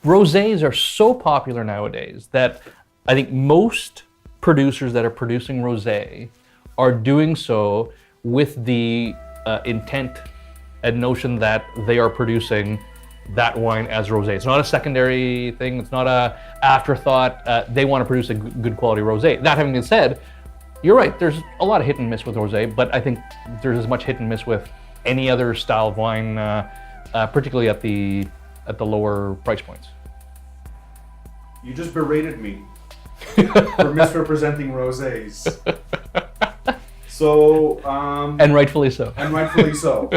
rosés are so popular nowadays that I think most producers that are producing rosé are doing so with the intent and notion that they are producing that wine as rosé. It's not a secondary thing. It's not a afterthought. They want to produce a good quality rosé. That having been said, you're right. There's a lot of hit and miss with rosé, but I think there's as much hit and miss with any other style of wine, particularly at the lower price points. You just berated me for misrepresenting rosés. So, and rightfully so. And rightfully so.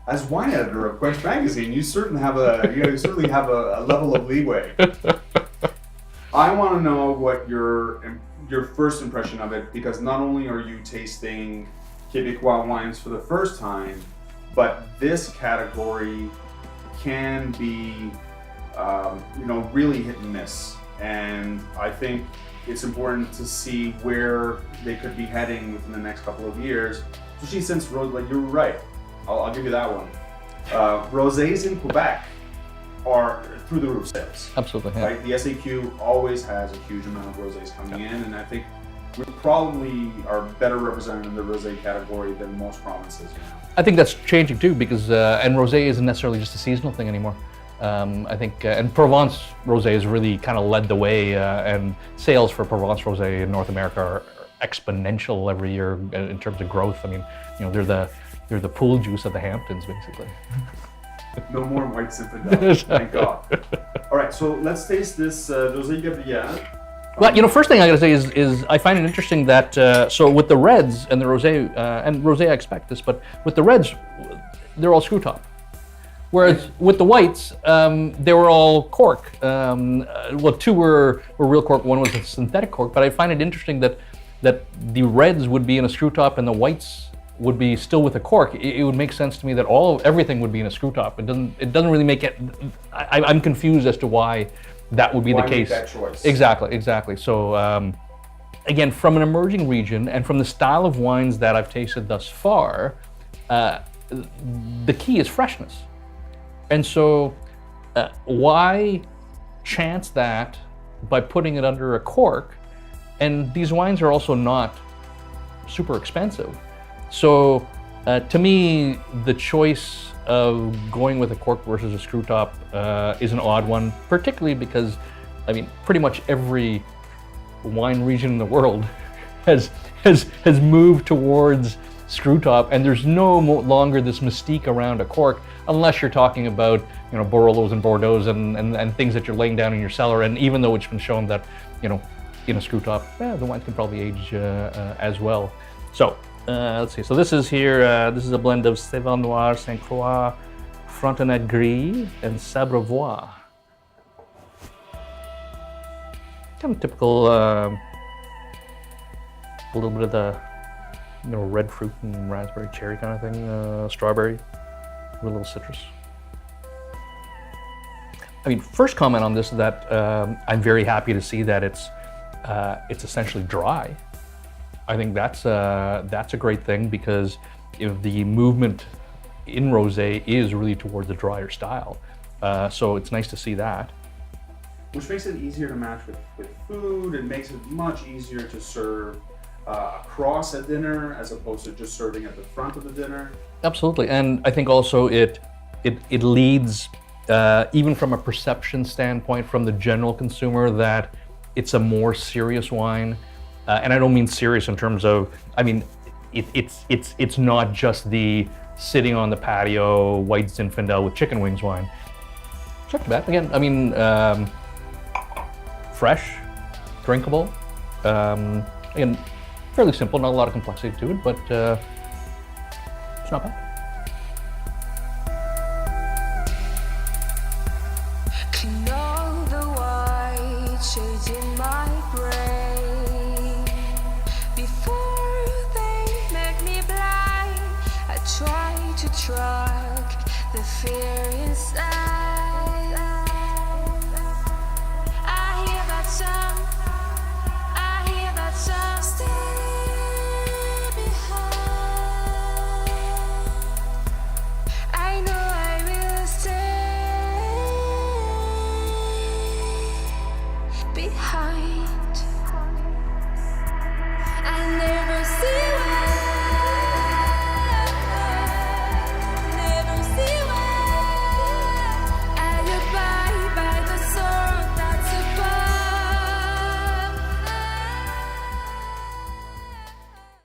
As wine editor of Quench Magazine, you certainly have a level of leeway. I want to know what your first impression of it, because not only are you tasting Québécois wines for the first time, but this category can be, really hit and miss. And I think it's important to see where they could be heading within the next couple of years, especially since, like, you're right. I'll give you that one. Rosés in Quebec are through the roof sales. Absolutely, yeah. Right? The SAQ always has a huge amount of rosés coming in, and I think we probably are better represented in the rosé category than most provinces now. I think that's changing too, because and rosé isn't necessarily just a seasonal thing anymore. I think, and Provence rosé has really kind of led the way, and sales for Provence rosé in North America are exponential every year in terms of growth. I mean, they're the pool juice of the Hamptons, basically. No more white Zinfandel, thank God. All right, so let's taste this Rosé Gabrielle. Well, first thing I gotta say is I find it interesting that, so with the reds and the rosé, and rosé I expect this, but with the reds, they're all screw top. Whereas with the whites, they were all cork. Two were real cork, one was a synthetic cork, but I find it interesting that the reds would be in a screw top and the whites would be still with a cork. It would make sense to me that everything would be in a screw top. It doesn't really make it. I'm confused as to why that would be the case. Why make that choice? Exactly. So again, from an emerging region and from the style of wines that I've tasted thus far, the key is freshness. And so why chance that by putting it under a cork? And these wines are also not super expensive. So to me, the choice of going with a cork versus a screw top is an odd one, particularly because, I mean, pretty much every wine region in the world has moved towards screw top, and there's no longer this mystique around a cork, unless you're talking about Barolos and Bordeaux and things that you're laying down in your cellar. And even though it's been shown that in a screw top, the wines can probably age as well. So let's see. So this is here. This is a blend of Séval Noir, Saint Croix, Frontenac Gris, and Sabrevois. Kind of typical. A little bit of the red fruit and raspberry cherry kind of thing. Strawberry with a little citrus. I mean, first comment on this is that I'm very happy to see that it's essentially dry. I think that's a great thing, because if the movement in rosé is really towards the drier style, so it's nice to see that. Which makes it easier to match with food, and makes it much easier to serve across a dinner as opposed to just serving at the front of the dinner. Absolutely, and I think also it leads, even from a perception standpoint, from the general consumer, that it's a more serious wine. And I don't mean serious in terms of, I mean, it's not just the sitting on the patio white Zinfandel with chicken wings wine. Check that again. I mean, fresh, drinkable. Again, fairly simple, not a lot of complexity to it, but it's not bad. Track the fear inside. I hear that song, stay behind. I know I will stay. be hurt.